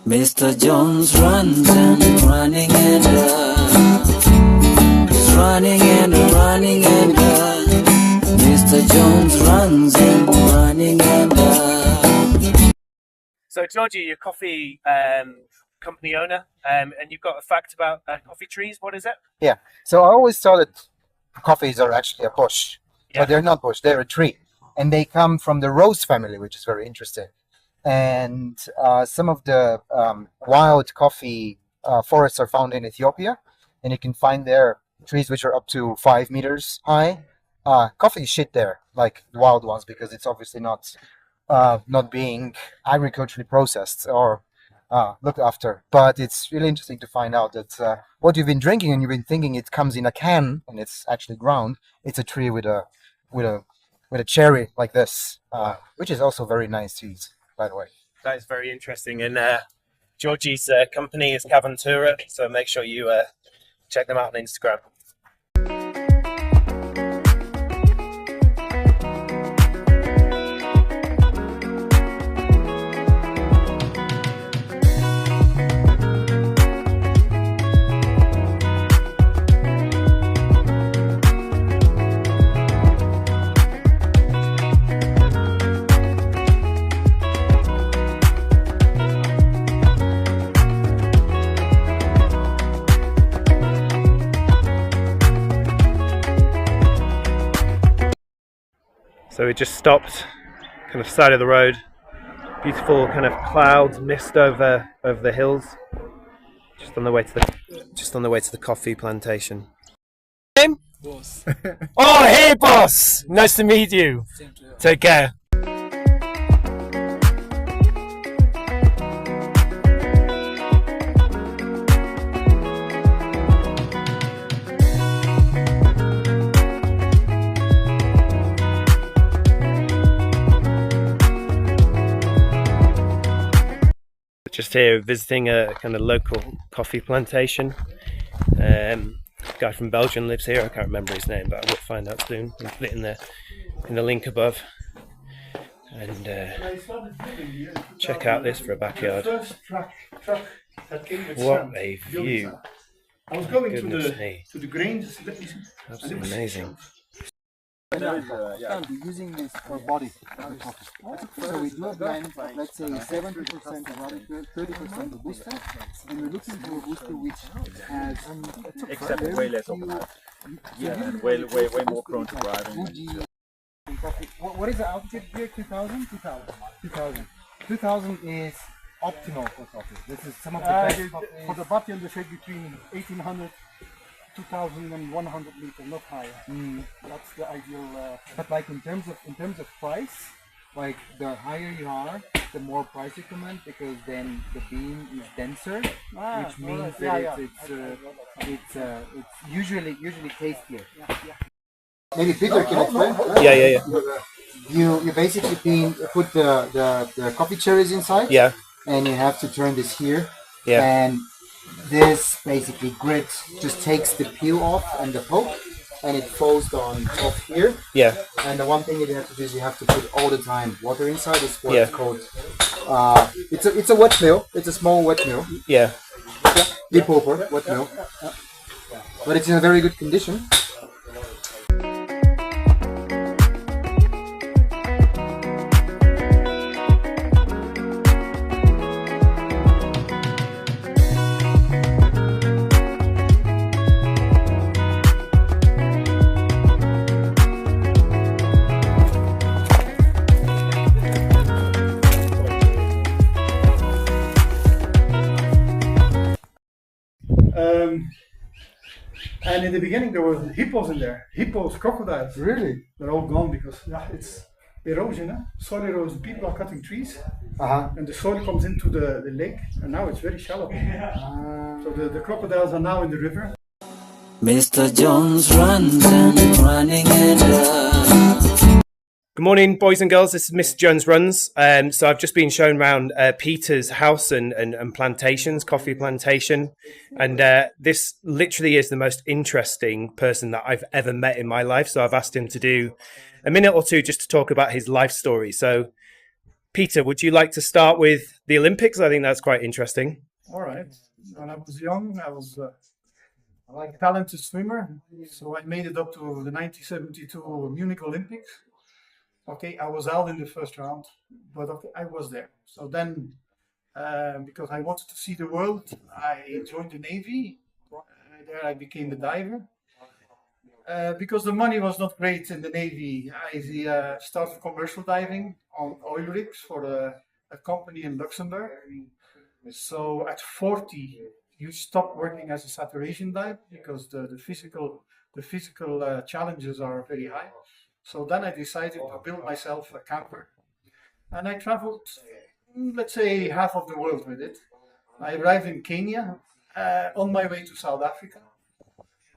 Mr. Jones runs and running and he's running and running and Mr. Jones runs and running and So Georgi, you're a coffee company owner, and you've got a fact about coffee trees. What is it? Yeah. So I always thought that coffees are actually a bush, Yeah. but they're not bush. They're a tree, and they come from the rose family, which is very interesting. And some of the wild coffee forests are found in Ethiopia, and you can find there trees which are up to 5 meters high. Coffee is shit there, like the wild ones, because it's obviously not being agriculturally processed or looked after. But it's really interesting to find out that what you've been drinking and you've been thinking it comes in a can and it's actually ground. It's a tree with a cherry like this, which is also very nice to eat, by the way. That is very interesting. And Georgi's company is Caventura, so make sure you check them out on Instagram. So we just stopped, kind of side of the road. Beautiful kind of clouds, mist over the hills. Just on the way to the coffee plantation. Name? Boss. Oh, hey, boss! Nice to meet you. Take care. Just here visiting a kind of local coffee plantation. A guy from Belgium lives here. I can't remember his name, but I will find out soon. I'll put it in the link above. And check out this for a backyard. What a view! I was going Goodness me. to the grains. Absolutely amazing. We're using this for body of the coffee. So we do a blend, let's say 70% Arabica, 30% Robusta, and we're looking for a Robusta which has Except way less overnight. Yeah, and way more prone to driving. What is the altitude here? 2000? 2000. 2000 is optimal for coffee. This is some of the best coffee. For the body, they say between 1800, 2000 and 100 liters, not higher. That's the ideal. But like in terms of price, like the higher you are, the more price you command, because then the bean is denser, which means that it's usually tastier. Maybe Peter can explain. Yeah. You basically put the coffee cherries inside. Yeah. And you have to turn this here. Yeah. And this basically grit just takes the peel off and the pulp, and it falls on top here. Yeah. And the one thing that you have to do is you have to put all the time water inside. It's what Yeah. it's called. It's a wet mill. It's a small wet mill. Yeah. Depulper, wet mill. But it's in a very good condition. And in the beginning there were hippos in there. Hippos, crocodiles. Really? They're all gone because it's erosion, soil erosion. People are cutting trees, and the soil comes into the lake, and now it's very shallow. So the crocodiles are now in the river. Mr. Jones runs and running and Good morning, boys and girls. This is MrJonesRuns. So I've just been shown around Peter's house and plantations, coffee plantation. And this literally is the most interesting person that I've ever met in my life. So I've asked him to do a minute or two just to talk about his life story. So Peter, would you like to start with the Olympics? I think that's quite interesting. All right. When I was young, I was like a talented swimmer, so I made it up to the 1972 Munich Olympics. Okay, I was out in the first round, but okay, I was there. So then, because I wanted to see the world, I joined the Navy. There I became the diver. Because the money was not great in the Navy, I started commercial diving on oil rigs for a company in Luxembourg. So at 40, you stop working as a saturation diver because the physical challenges are very high. So then I decided to build myself a camper, and I traveled, let's say, half of the world with it. I arrived in Kenya on my way to South Africa.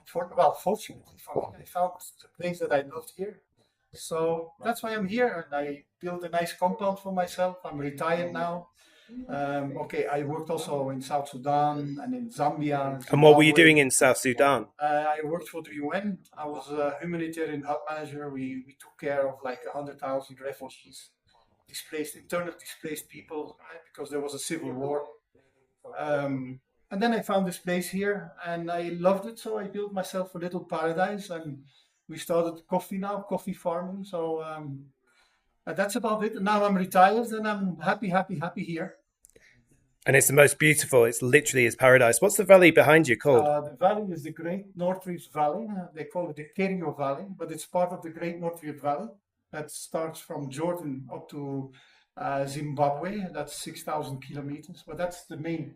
Fortunately for me, I found the place that I loved here. So that's why I'm here, and I built a nice compound for myself. I'm retired now. Okay, I worked also in South Sudan and in Zambia. And what were you doing in South Sudan? I worked for the UN. I was a humanitarian hub manager. We took care of like 100,000 refugees, internally displaced people, because there was a civil war. And then I found this place here, and I loved it. So I built myself a little paradise, and we started coffee farming. So that's about it. Now I'm retired, and I'm happy here. And it's the most beautiful. It's literally his paradise. What's the valley behind you called? The valley is the Great North Rift Valley. They call it the Kerio Valley, but it's part of the Great North Rift Valley. That starts from Jordan up to Zimbabwe. That's 6,000 kilometers. But that's the main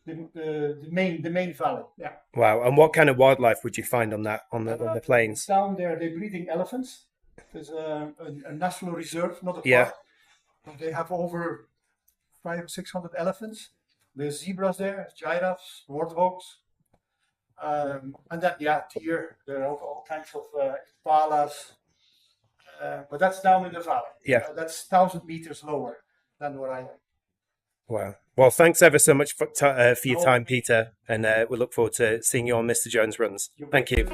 valley. Yeah. Wow. And what kind of wildlife would you find on the plains? Down there, they're breeding elephants. There's a national reserve, not a park. Yeah. They have over 500 or 600 elephants. There's zebras there, giraffes, warthogs, and then deer. There are all kinds of impalas. But that's down in the valley. Yeah. That's 1,000 meters lower than where I am. Wow. Well, thanks ever so much for your time, Peter, and we look forward to seeing you on Mr. Jones Runs. Thank you.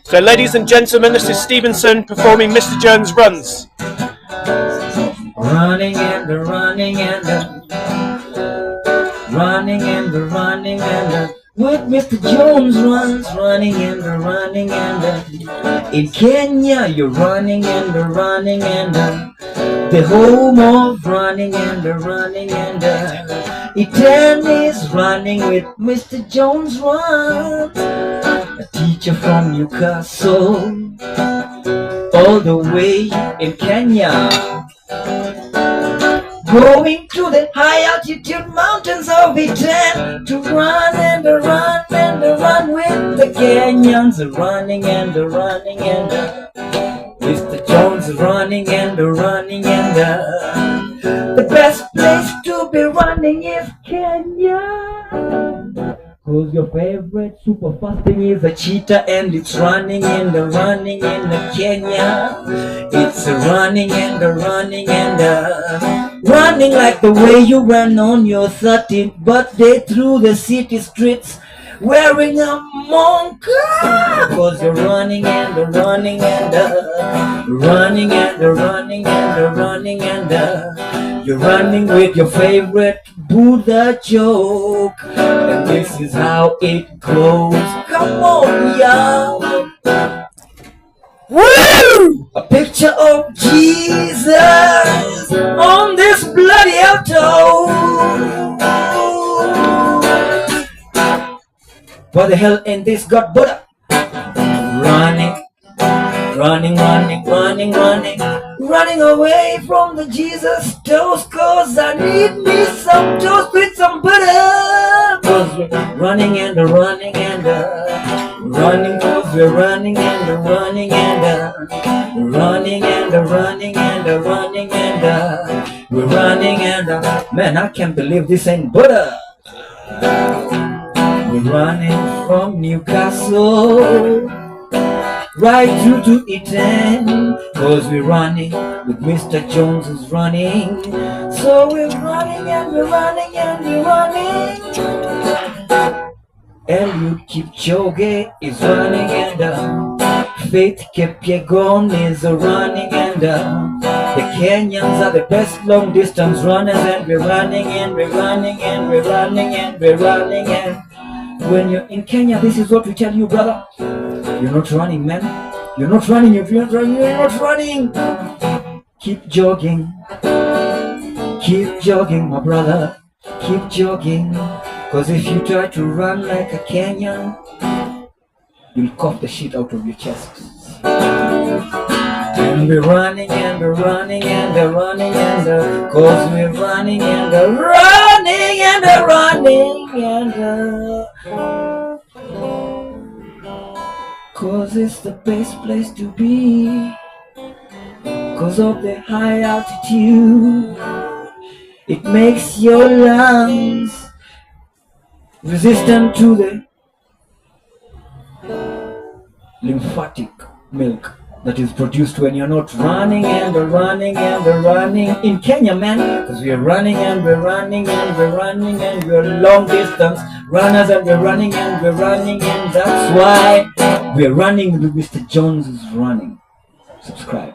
So, ladies and gentlemen, this is Stevenson performing Mr. Jones Runs. Running and the running and the running and the running and the with Mr. Jones Runs, running and the running and the in Kenya you're running and the home of running and the running and the Iten is running with Mr. Jones Runs, a teacher from Newcastle, all the way in Kenya, going to the high altitude mountains of Iten to run and the run and the run with the Kenyans, running and the running and the Mr. Jones running and the running and the best place to be running. running is Kenya. Cause your favorite super fast thing is a cheetah, and it's running and the running in the Kenya. It's a running and the running and running like the way you ran on your 13th birthday through the city streets wearing a monk. Cause you're running and the running and running and the running and the running and you're running with your favorite Buddha joke, and this is how it goes. Come on, y'all. Woo! A picture of Jesus on this bloody altar. What the hell ain't this got Buddha? Running, running, running, running, running, running away from the Jesus toast, cause I need me some toast with some butter. Cause we're running and running and running, cause we're running and running and running and running and running and we're running and man, I can't believe this ain't butter. We're running from Newcastle right through to Eton, cause we're running with Mr. Jones is running. So we're running and we're running and we're running. Eliud Kipchoge is running and Faith Kipyegon is running and the Kenyans are the best long distance runners, and we're running and we're running and we're running and we're running. And when you're in Kenya, this is what we tell you, brother. You're not running, man. You're not running. If you're not running, you're not running. Keep jogging. Keep jogging, my brother. Keep jogging. Cause if you try to run like a Kenyan, you'll cough the shit out of your chest. And we're running and we're running and we're running and cause we're running and we're running and we're running and cause it's the best place to be. Cause of the high altitude, it makes your lungs resistant to the lymphatic milk that is produced when you're not running and running and running in Kenya, man. Because we're running and we're running and we're running and we're long distance runners, and we're running and we're running, and that's why we're running with Mr. Jones is running. Subscribe.